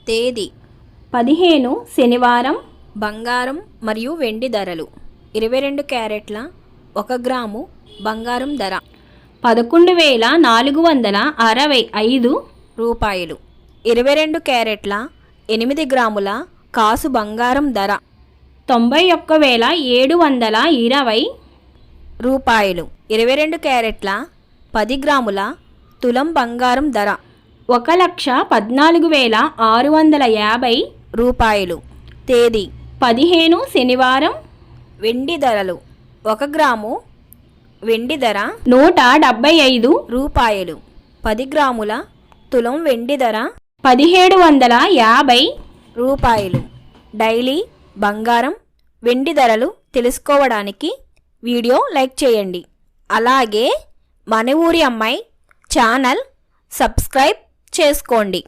తేదీ 15 శనివారం. బంగారం మరియు వెండి ధరలు 22 క్యారెట్ల 1 గ్రాము బంగారం ధర 11,465 రూపాయలు. 22 క్యారెట్ల 8 గ్రాముల కాసు బంగారం ధర 91,720 రూపాయలు. 22 క్యారెట్ల 10 గ్రాముల తులం బంగారం ధర 1,14,650 రూపాయలు. తేదీ 15 శనివారం. వెండి ధరలు 1 గ్రాము వెండి ధర 175 రూపాయలు. 10 గ్రాముల తులం వెండి ధర 1,750 రూపాయలు. డైలీ బంగారం వెండి ధరలు తెలుసుకోవడానికి వీడియో లైక్ చేయండి. అలాగే మన ఊరి అమ్మాయి ఛానల్ సబ్స్క్రైబ్ చేసుకోండి.